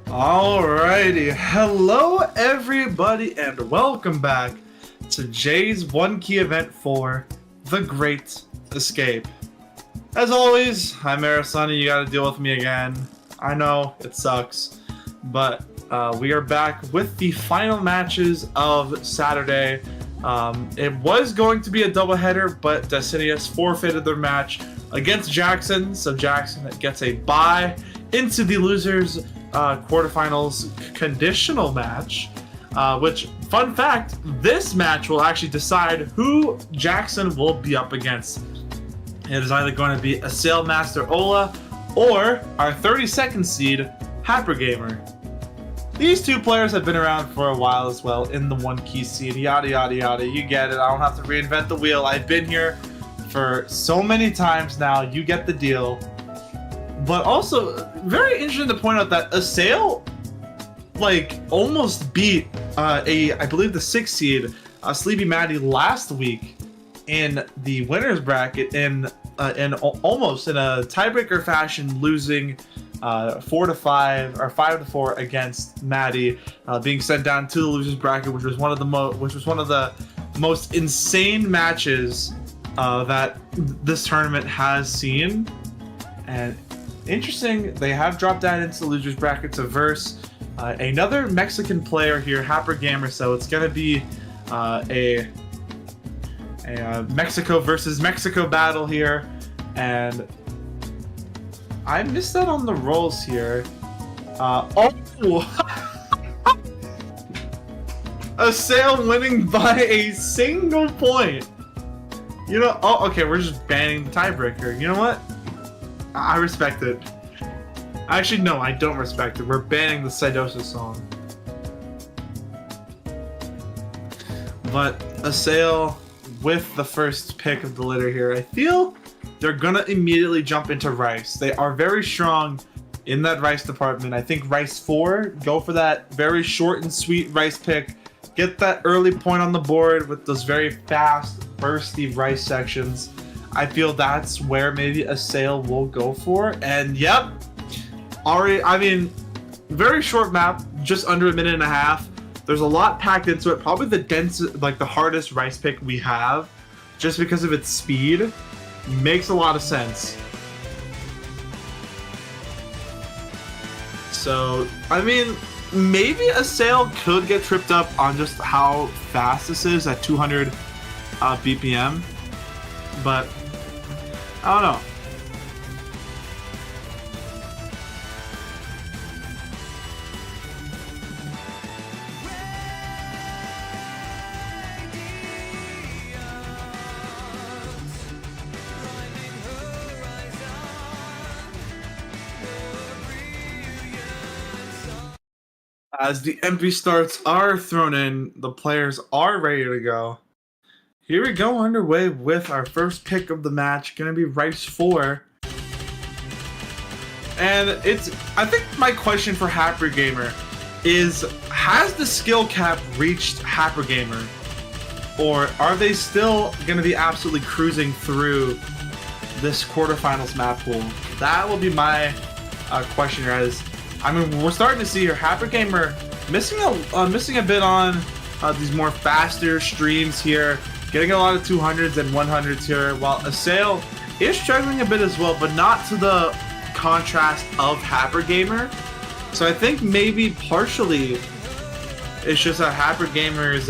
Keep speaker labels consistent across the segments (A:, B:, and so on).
A: Alrighty, hello everybody and welcome back to Jay's one key event for The Great Escape. As always, I'm Arasani, you gotta deal with me again. I know, it sucks, but we are back with the final matches of Saturday. It was going to be a doubleheader, but Decidius forfeited their match against Jackson, so Jackson gets a bye into the losers quarterfinals conditional match, which, fun fact, this match will actually decide who Jackson will be up against. It is either going to be AsaelmasterHola or our 32nd seed, happergamer. These two players have been around for a while as well in the one key seed, yada yada yada, you get it, I don't have to reinvent the wheel, I've been here for so many times now, you get the deal. But also, very interesting to point out that Asael, almost beat I believe the 6th seed, Sleepy Maddie, last week in the winners bracket in almost in a tiebreaker fashion, losing 4-5 or 5-4 against Maddie, being sent down to the losers bracket, which was one of the most insane matches that this tournament has seen. And interesting, they have dropped down into the losers bracket to verse another Mexican player here, happergamer. So it's gonna be a Mexico versus Mexico battle here, and I missed out on the rolls here. Asael winning by a single point. You know, okay, we're just banning the tiebreaker. You know what? I respect it. Actually, no, I don't respect it. We're banning the Sidosa song. But Asael with the first pick of the litter here. I feel they're gonna immediately jump into Rice. They are very strong in that Rice department. I think Rice 4, go for that very short and sweet Rice pick. Get that early point on the board with those very fast, bursty Rice sections. I feel that's where maybe Asael will go for. And yep, already, I mean, very short map, just under a minute and a half. There's a lot packed into it. Probably the densest, the hardest Rice pick we have, just because of its speed. Makes a lot of sense. So, I mean, maybe Asael could get tripped up on just how fast this is at 200 BPM, but I don't know. As the MP starts are thrown in, the players are ready to go. Here we go, underway with our first pick of the match, gonna be Rice 4. And I think my question for happergamer is, has the skill cap reached happergamer? Or are they still gonna be absolutely cruising through this quarterfinals map pool? That will be my question, guys. I mean, we're starting to see here happergamer missing a bit on these more faster streams here, getting a lot of 200s and 100s here, while Asael is struggling a bit as well, but not to the contrast of happergamer. So I think maybe partially it's just that happergamer's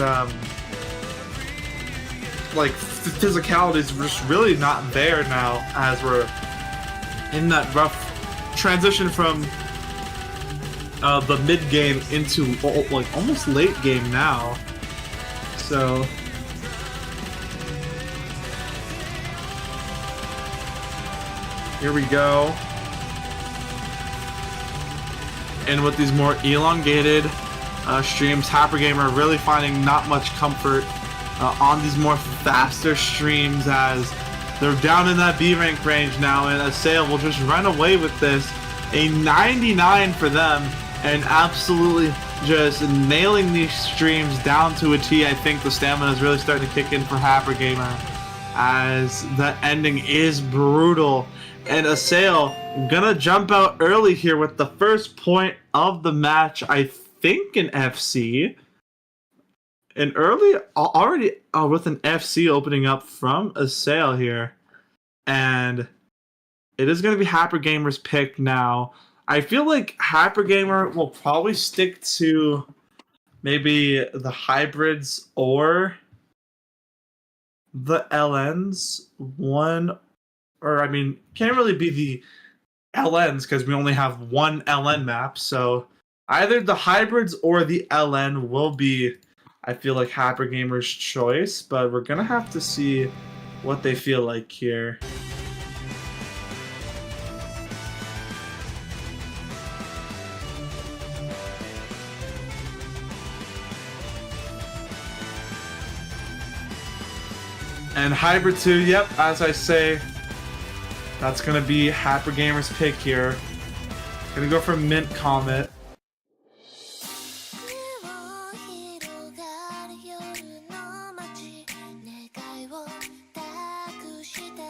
A: physicality is just really not there now, as we're in that rough transition from the mid game into almost late game now. So here we go. And with these more elongated streams, happergamer really finding not much comfort on these more faster streams, as they're down in that B rank range now, and Asael will just run away with this. A 99 for them, and absolutely just nailing these streams down to a T. I think the stamina is really starting to kick in for happergamer, as the ending is brutal. And Asael Gonna jump out early here with the first point of the match. I think an FC. And early already with an FC opening up from Asael here. And it is going to be happergamer's pick now. I feel like happergamer will probably stick to maybe the hybrids or the LNs. Can't really be the LNs because we only have one LN map. So either the hybrids or the LN will be, I feel like, happergamer's choice. But we're going to have to see what they feel like here. And Hybrid 2, yep, as I say, that's going to be happergamer's pick here. Gonna go for Mint Comet.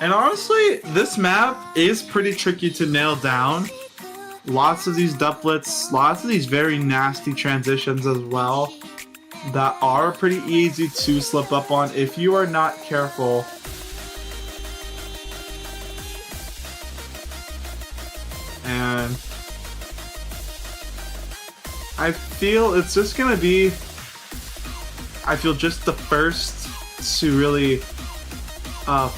A: And honestly, this map is pretty tricky to nail down. Lots of these doublets, lots of these very nasty transitions as well that are pretty easy to slip up on if you are not careful. And I feel it's just gonna be, just the first to really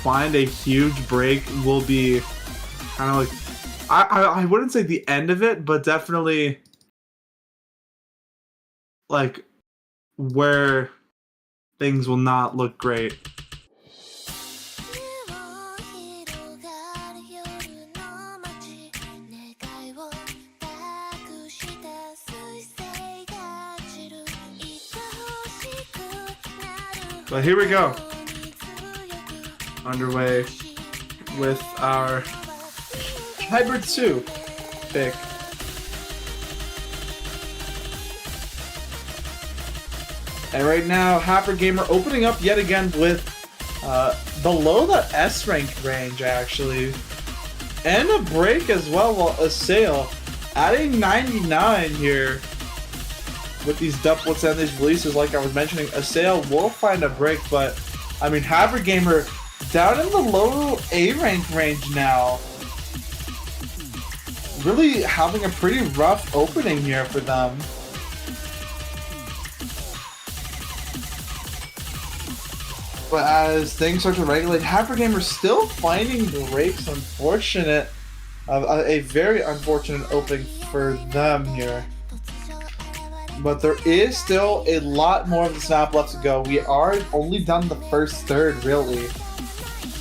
A: find a huge break will be kind of like, I wouldn't say the end of it, but definitely like where things will not look great. But here we go. Underway with our Hybrid 2 pick. And right now, happergamer opening up yet again with below the S rank range, actually. And a break as well, while Asael adding 99 here. With these doublets and these releases, like I was mentioning, Asael will find a break, but I mean, happergamer down in the low A rank range now. Really having a pretty rough opening here for them. But as things start to regulate, happergamer still finding breaks. Unfortunate, a very unfortunate opening for them here. But there is still a lot more of the snap left to go. We are only done the first third, really.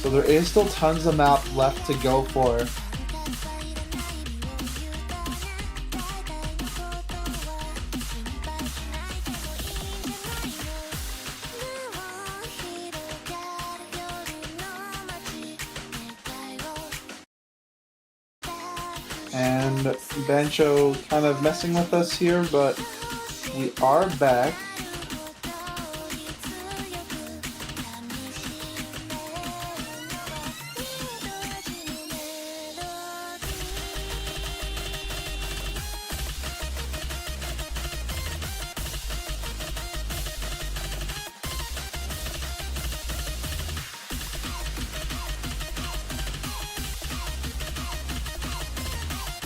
A: So there is still tons of map left to go for. And Bancho kind of messing with us here, but we are back.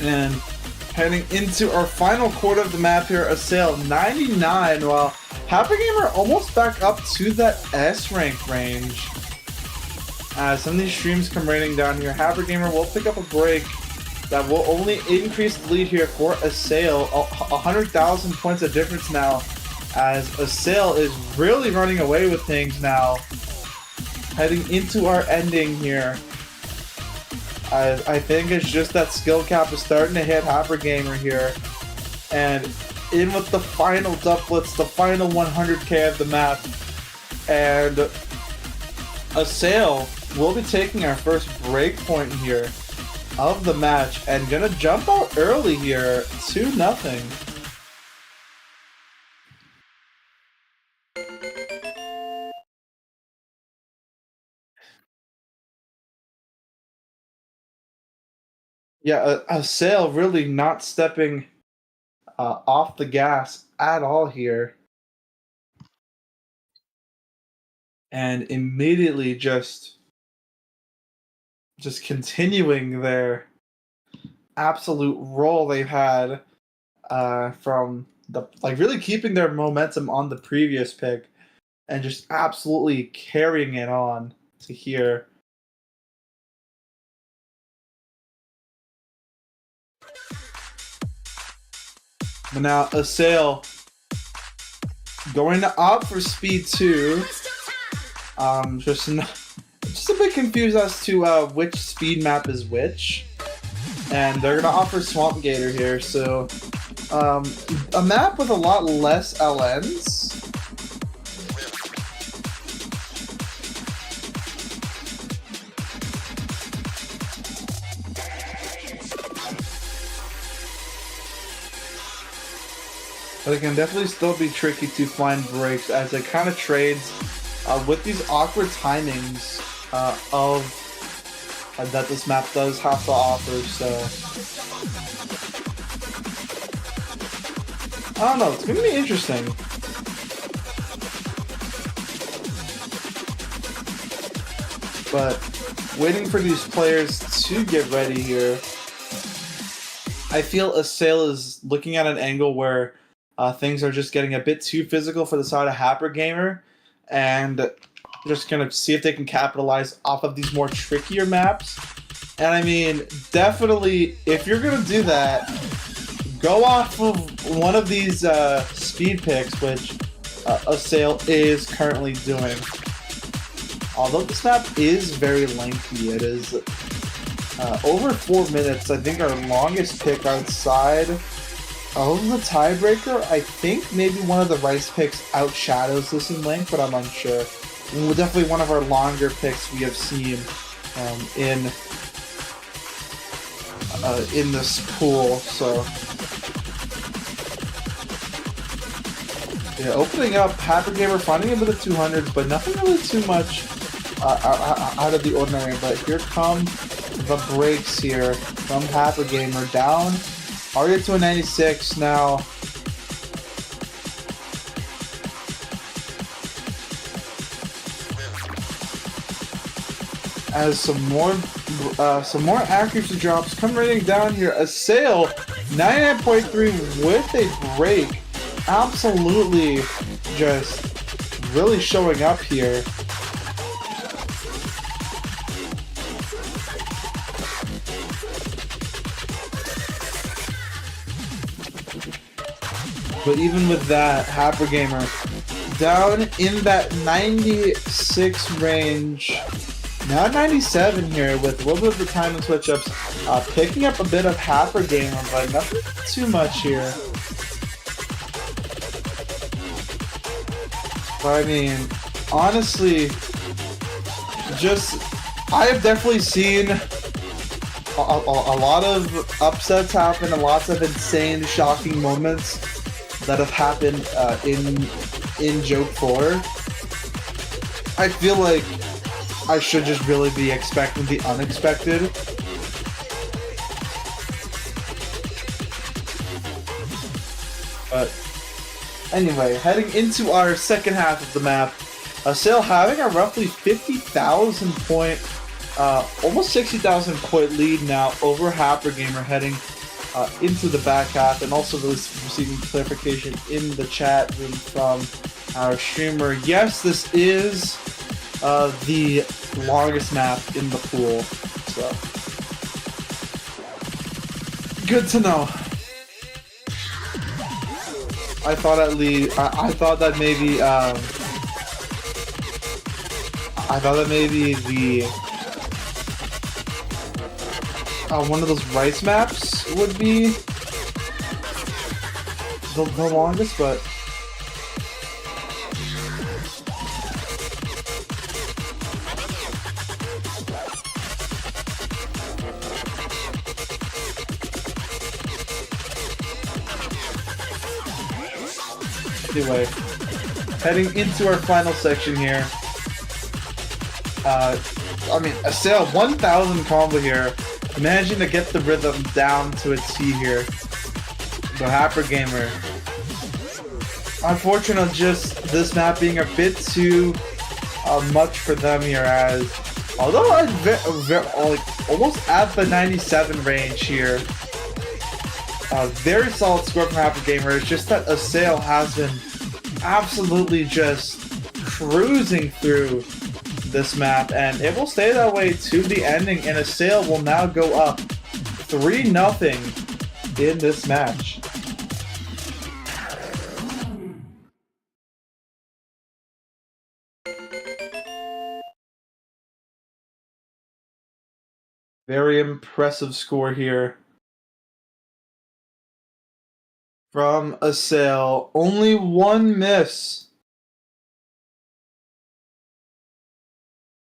A: And heading into our final quarter of the map here, Asael 99, while happergamer almost back up to that S rank range. As some of these streams come raining down here, happergamer will pick up a break that will only increase the lead here for Asael. 100,000 points of difference now, as Asael is really running away with things now. Heading into our ending here. I think it's just that skill cap is starting to hit happergamer here. And in with the final doublets, the final 100k of the map. And Asael will be taking our first break point here of the match and gonna jump out early here, 2-0. Yeah, Asael really not stepping off the gas at all here. And immediately just continuing their absolute roll they've had from the really keeping their momentum on the previous pick and just absolutely carrying it on to here. But now Asael going to opt for speed 2. Just a bit confused as to which speed map is which. And they're gonna offer Swamp Gator here, so a map with a lot less LNs. But it can definitely still be tricky to find breaks as it kind of trades with these awkward timings that this map does have to offer, so I don't know, it's gonna be interesting. But waiting for these players to get ready here, I feel Asael is looking at an angle where things are just getting a bit too physical for the side of happergamer, and just gonna see if they can capitalize off of these more trickier maps. And I mean, definitely, if you're gonna do that, go off of one of these speed picks, which Asael is currently doing. Although this map is very lengthy, it is over 4 minutes. I think our longest pick outside of the tiebreaker, I think maybe one of the Rice picks outshadows this in length, but I'm unsure. Definitely one of our longer picks we have seen in this pool. So yeah, opening up, happergamer finding a bit of 200s, but nothing really too much out of the ordinary. But here come the breaks here from happergamer, down already to a 96 now. As some more accuracy drops come raining down here. Asael 99.3 with a break, absolutely just really showing up here. But even with that, happergamer down in that 96 range. Now 97 here with a little bit of the time and switch ups, picking up a bit of happergamer, but nothing too much here. But I mean, honestly, I have definitely seen a lot of upsets happen and lots of insane, shocking moments that have happened in JOKE4. I feel like I should just really be expecting the unexpected. But anyway, heading into our second half of the map, Asael having a roughly 50,000 point, almost 60,000 point lead now over happergamer, heading into the back half, and also receiving clarification in the chat room from our streamer. Yes, this is the longest map in the pool, so good to know. I thought at least I thought that maybe the one of those Rice maps would be the longest, but anyway, heading into our final section here. I mean, Asael 1,000 combo here, managing to get the rhythm down to a T here. The happergamer. Unfortunately, just this map being a bit too much for them here, as although I'm like almost at the 97 range here. Very solid score from happergamer. It's just that Asael has been absolutely just cruising through this map, and it will stay that way to the ending, and Asael will now go up 3-0 in this match. Very impressive score here from Asael. Only one miss.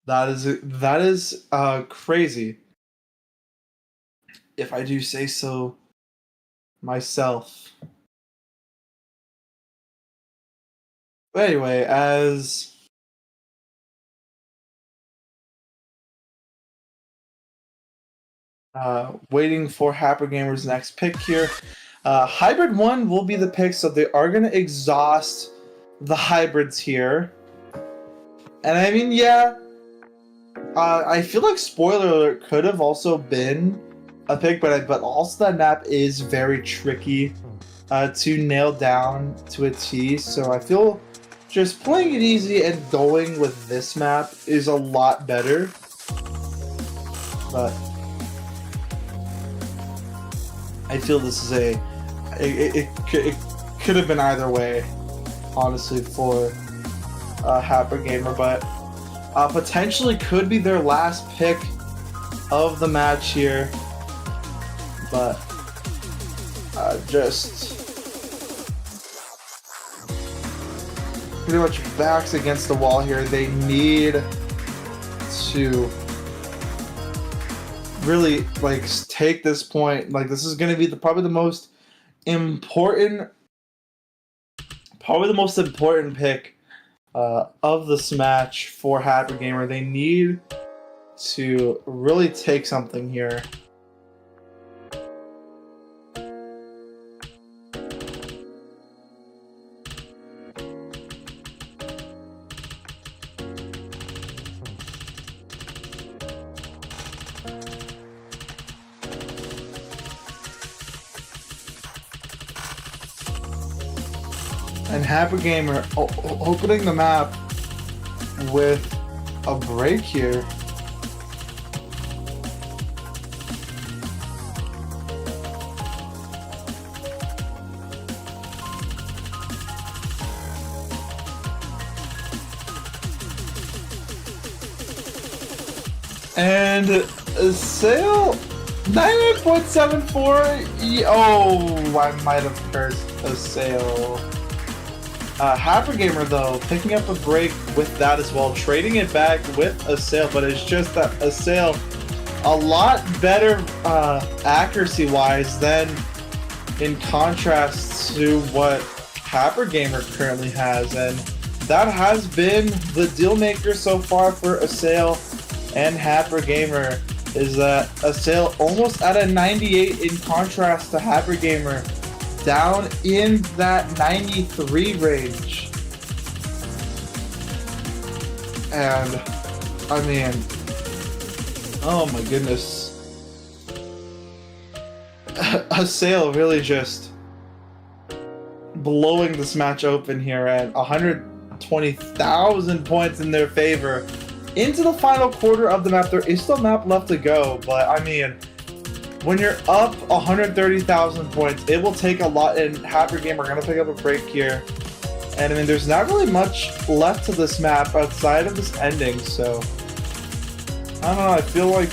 A: That is crazy, if I do say so myself. But anyway, as waiting for happergamer's next pick here. Hybrid 1 will be the pick, so they are going to exhaust the hybrids here. And I mean, yeah, I feel like spoiler alert could have also been a pick, but also that map is very tricky to nail down to a T. So I feel just playing it easy and going with this map is a lot better. But I feel this is it could have been either way, honestly, for happergamer, but potentially could be their last pick of the match here. But just pretty much backs against the wall here. They need to really like take this point. Like, this is going to be probably the most important pick of this match for happergamer. They need to really take something here. And happergamer opening the map with a break here. And Asael 98.74. Oh, I might have cursed Asael. Happergamer, though, picking up a break with that as well, trading it back with Asael, but it's just that Asael a lot better accuracy-wise than in contrast to what Happergamer currently has, and that has been the deal maker so far for Asael and Happergamer, is that Asael almost at a 98 in contrast to Happergamer down in that 93 range. And I mean, oh my goodness, Asael really just blowing this match open here at 120,000 points in their favor into the final quarter of the map. There is still a map left to go, but I mean, when you're up 130,000 points, it will take a lot, and happergamer are going to pick up a break here. And I mean, there's not really much left to this map outside of this ending, so I don't know, I feel like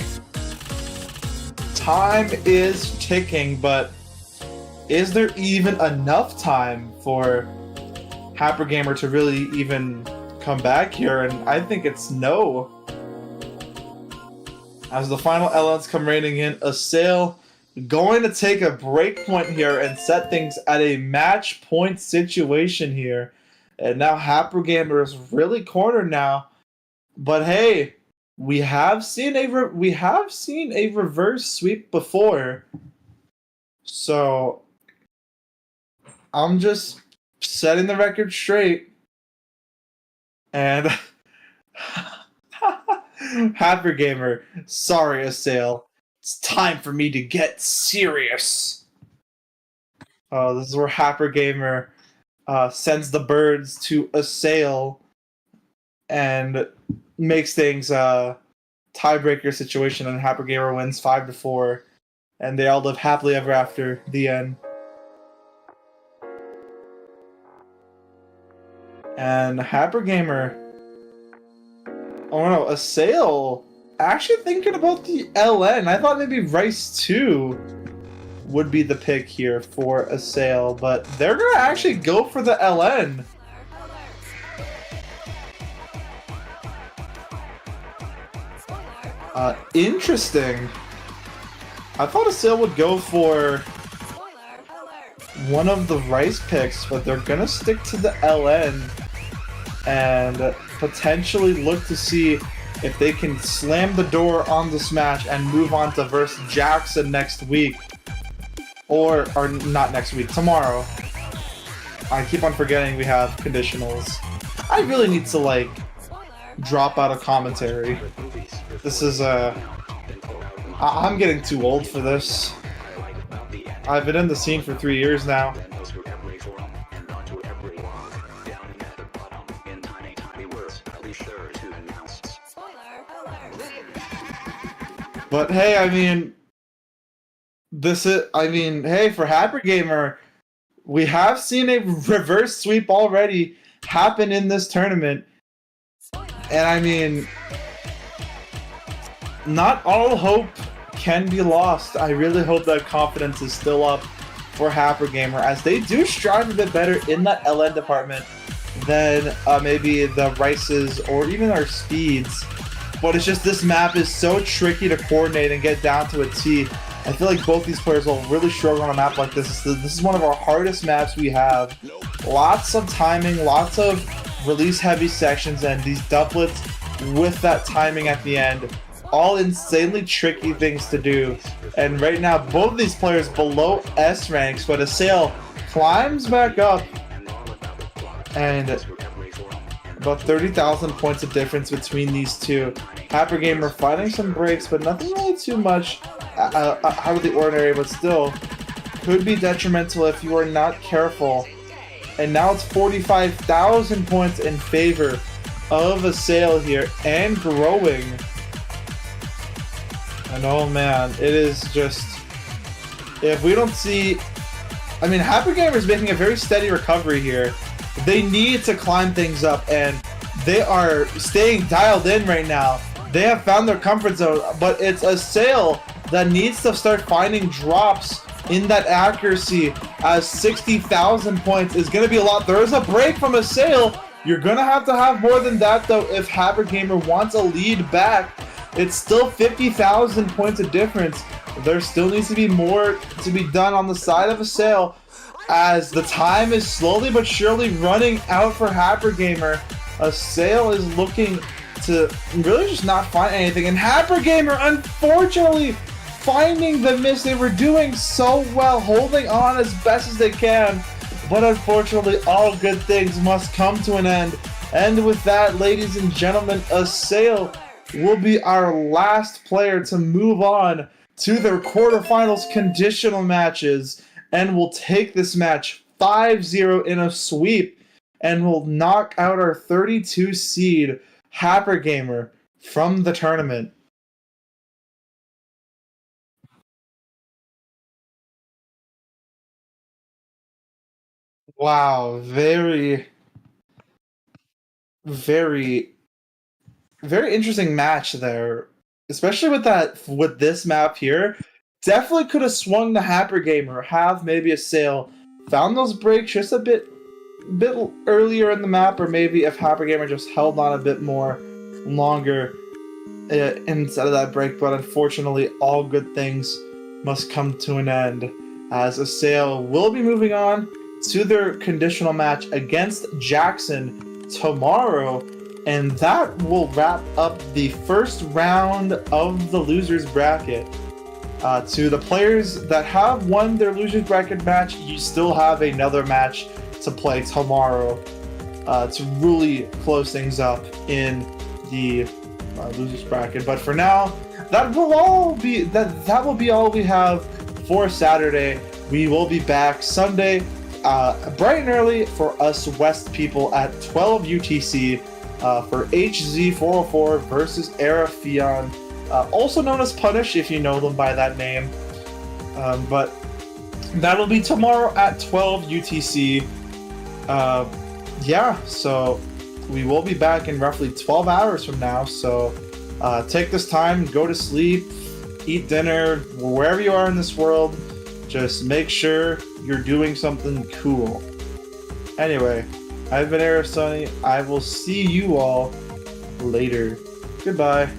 A: time is ticking, but is there even enough time for happergamer to really even come back here? And I think it's no. As the final elements come raining in, Asael going to take a break point here and set things at a match point situation here. And now happergamer is really cornered now. But hey, we have seen a reverse sweep before, so I'm just setting the record straight. And happergamer, sorry, Asael. It's time for me to get serious. This is where happergamer sends the birds to Asael and makes things tiebreaker situation, and happergamer wins 5-4, and they all live happily ever after. The end. And happergamer, oh no, Asael actually thinking about the LN. I thought maybe Rice 2 would be the pick here for Asael, but they're gonna actually go for the LN. Interesting. I thought Asael would go for one of the Rice picks, but they're gonna stick to the LN and potentially look to see if they can slam the door on this match and move on to versus Jackson next week. Or not next week, tomorrow. I keep on forgetting we have conditionals. I really need to, like, drop out of commentary. This is, I'm getting too old for this. I've been in the scene for 3 years now. But hey, I mean, hey, for happergamer, we have seen a reverse sweep already happen in this tournament. And I mean, not all hope can be lost. I really hope that confidence is still up for happergamer, as they do strive a bit better in that LN department than maybe the Rices or even our Speeds. But it's just this map is so tricky to coordinate and get down to a T. I feel like both these players will really struggle on a map like this. This is one of our hardest maps we have. Lots of timing, lots of release-heavy sections, and these doublets with that timing at the end. All insanely tricky things to do. And right now, both of these players below S ranks, but Asael climbs back up. And about 30,000 points of difference between these two. Happergamer fighting some breaks, but nothing really too much out of the ordinary, but still could be detrimental if you are not careful. And now it's 45,000 points in favor of Asael here, and growing. And oh man, it is just, if we don't see, I mean, happergamer is making a very steady recovery here. They need to climb things up, and they are staying dialed in right now. They have found their comfort zone, but it's Asael that needs to start finding drops in that accuracy, as 60,000 points is going to be a lot. There is a break from Asael. You're going to have more than that, though, if happergamer wants a lead back. It's still 50,000 points of difference. There still needs to be more to be done on the side of Asael, as the time is slowly but surely running out for happergamer. Asael is looking to really just not find anything, and happergamer, unfortunately, finding the miss. They were doing so well, holding on as best as they can, but unfortunately, all good things must come to an end. And with that, ladies and gentlemen, Asael will be our last player to move on to their quarterfinals conditional matches, and will take this match 5-0 in a sweep, and will knock out our 32 seed happergamer from the tournament. Wow, very, very, very interesting match there, especially with this map here. Definitely could have swung the happergamer, have maybe Asael found those breaks just a bit earlier in the map, or maybe if happergamer just held on a bit more longer instead of that break. But unfortunately, all good things must come to an end, as Asael will be moving on to their conditional match against Jackson tomorrow. And that will wrap up the first round of the losers bracket. To the players that have won their losers bracket match, you still have another match to play tomorrow to really close things up in the losers bracket. But for now, that will be all we have for Saturday. We will be back Sunday, bright and early for us West people at 12 UTC for HZ404 versus Arafion, also known as Punish if you know them by that name. But that'll be tomorrow at 12 UTC. Yeah, so we will be back in roughly 12 hours from now. So take this time, go to sleep, eat dinner, wherever you are in this world. Just make sure you're doing something cool. Anyway, I've been Aerosony. I will see you all later. Goodbye.